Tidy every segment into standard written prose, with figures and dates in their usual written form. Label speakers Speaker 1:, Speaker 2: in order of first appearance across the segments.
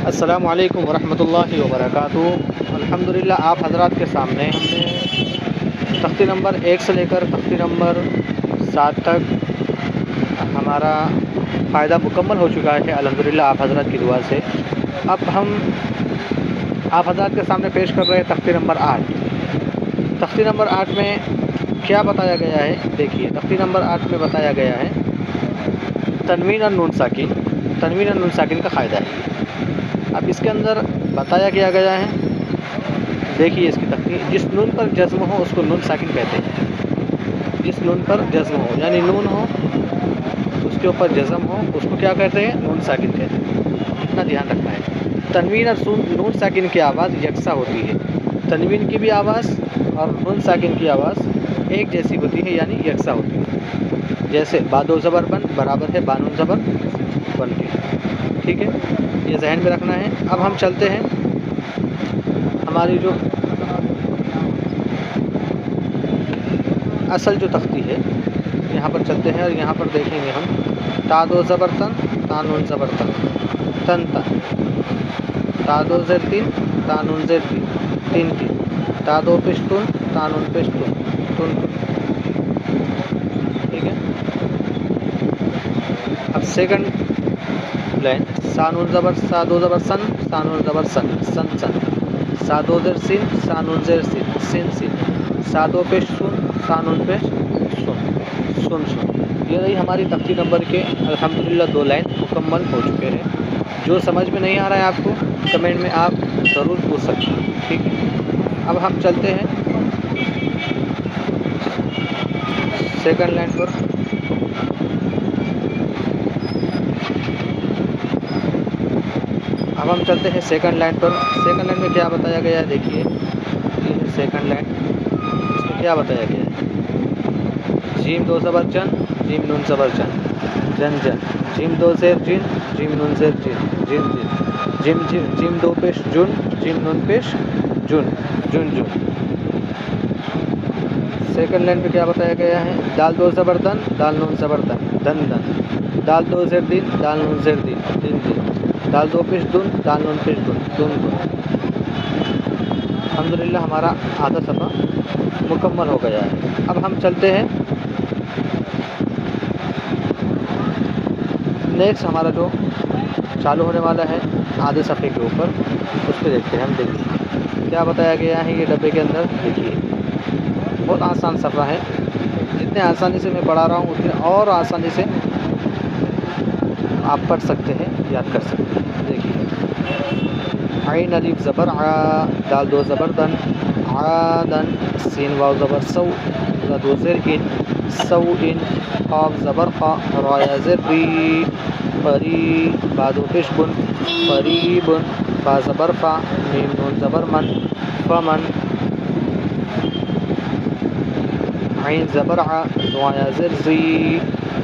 Speaker 1: السلام علیکم ورحمۃ اللہ وبرکاتہ۔ الحمدللہ آپ حضرات کے سامنے ہم نے تختی نمبر 1 سے لے کر تختی نمبر 7 تک ہمارا فائدہ مکمل ہو چکا ہے الحمدللہ آپ حضرات کی دعا سے۔ اب ہم آپ حضرات کے سامنے پیش کر رہے ہیں تختی نمبر 8۔ تختی نمبر 8 میں کیا بتایا گیا ہے؟ دیکھیے تختی نمبر 8 میں بتایا گیا ہے تنوین اور نون ساکن، تنوین اور نون ساکن کا فائدہ ہے۔ اب اس کے اندر بتایا کیا گیا ہے، دیکھیے اس کی تختی، جس نون پر جزم ہو اس کو نون ساکن کہتے ہیں۔ جس نون پر جزم ہو یعنی نون ہو اس کے اوپر جزم ہو اس کو کیا کہتے ہیں؟ نون ساکن کہتے ہیں۔ اتنا دھیان رکھنا ہے۔ تنوین اور نون ساکن کی آواز یکساں ہوتی ہے۔ تنوین کی بھی آواز اور نون ساکن کی آواز ایک جیسی ہوتی ہے یعنی یکساں ہوتی ہے۔ جیسے بادو زبر بن برابر ہے بانون زبر بن کے، ٹھیک ہے، یہ ذہن میں رکھنا ہے۔ اب ہم چلتے ہیں ہماری جو اصل جو تختی ہے یہاں پر چلتے ہیں اور یہاں پر دیکھیں گے ہم تا دو زبر تن تا نون زبر تن تن تن، تا دو زیر تین تا نون زیر تین تین تین، تا دو پیش تن تا نون پیش تن تن تن، ٹھیک ہے۔ اب سیکنڈ لائن سا نون زبر سا دو زبر سن سا نون زبر سن سن سن، سا دو زیر سین سا نون زیر سین سین سین، سا دو پیش سن سا نون پیش سن سن سن۔ یہ رہی ہماری تختی نمبر کے الحمدللہ 2 لائن مکمل ہو چکے ہیں۔ جو سمجھ میں نہیں آ رہا ہے آپ کو کمنٹ میں آپ ضرور پوچھ سکتے ہیں، ٹھیک ہے۔ اب ہم چلتے ہیں سیکنڈ لائن پر۔ اب ہم چلتے ہیں سیکنڈ لائن پر۔ سیکنڈ لائن میں کیا بتایا گیا ہے؟ دیکھیے یہ ہے سیکنڈ لائن، اس میں کیا بتایا گیا ہے؟ جیم دو زبر جن جیم نون زبر جن جن جن، جیم دو زیر جن جیم نون زیر جن جن جن، جم جم جیم دو پیش جن جیم نون پیش جن جن جن۔ سیکنڈ لائن پہ کیا بتایا گیا ہے؟ دال دو زبر دن دال نون زبر دن دن دن، دال دو زیر دن دال نون زیر دن دن دن، دال دو پیش دن دال نون پیش دن دن دن۔ الحمدللہ ہمارا آدھا صفحہ مکمل ہو گیا ہے۔ اب ہم چلتے ہیں نیکسٹ ہمارا جو چالو ہونے والا ہے آدھے صفحے کے اوپر، اس پہ دیکھتے ہیں ہم۔ دیکھیے کیا بتایا گیا ہے یہ ڈبے کے اندر، دیکھیے بہت آسان صفحہ ہے، جتنے آسانی سے میں پڑھا رہا ہوں اتنے اور آسانی سے آپ پڑھ سکتے ہیں، یاد کر سکتے ہیں۔ دیکھیے عین الف زبر ع دال دو زبر دن عادن، سین واو زبر سو دو زیر ان سو ان، قاف زبر قا را یا زیر ری قری، بادو پیش بن قریب، فا زبر فا میم نون زبر من فمن، عین زبر ع زوا یا زیر زی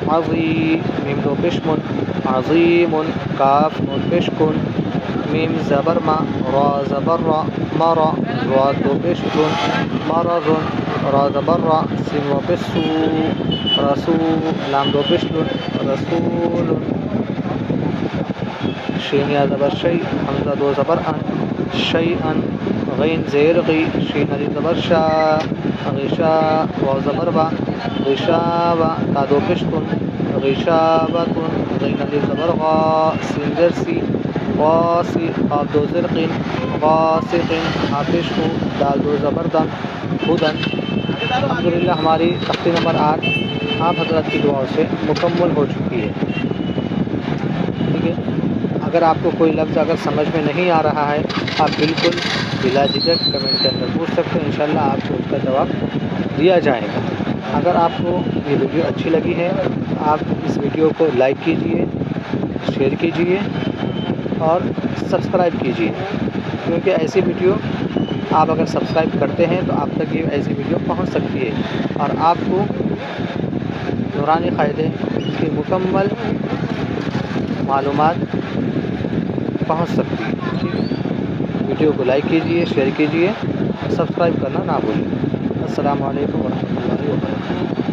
Speaker 1: عظی، میم دو پیش من عظیم، کاف نون پیش کن، میم زبر ما را زبر را مرا، را دو پیش زن مرض، را زبر را سین و پیش سو رسول، لام دو پیش لن رسول، شین یا زبر شی حمزہ دو زبر ان شیئن، غین زیر غی شین علی زبر شا غشا، واو زبر با غشاوا، تا دو پیش تن غشابتن، غین علی زبر غا سین زیر سی غاسی، قاف دو زیر قین غاسقن، حافظ ہو دال دو زبر دن ہدن۔ الحمدللہ ہماری تختی نمبر 8 آپ حضرات کی دعاؤں سے مکمل ہو چکی ہے، ٹھیک ہے۔ اگر آپ کو کوئی لفظ اگر سمجھ میں نہیں آ رہا ہے آپ بالکل بلا جھجک کمنٹ کے اندر پوچھ سکتے ہیں، انشاءاللہ آپ کو اس کا جواب دیا جائے گا۔ اگر آپ کو یہ ویڈیو اچھی لگی ہے آپ اس ویڈیو کو لائک کیجئے، شیئر کیجئے اور سبسکرائب کیجئے، کیونکہ ایسی ویڈیو آپ اگر سبسکرائب کرتے ہیں تو آپ تک یہ ایسی ویڈیو پہنچ سکتی ہے اور آپ کو نورانی قاعدے کی مکمل معلومات پہنچ سکتی ہے، ٹھیک ہے۔ ویڈیو کو لائک کیجئے، شیئر کیجئے، سبسکرائب کرنا نہ بھولیں۔ السلام علیکم ورحمۃ اللہ وبرکاتہ۔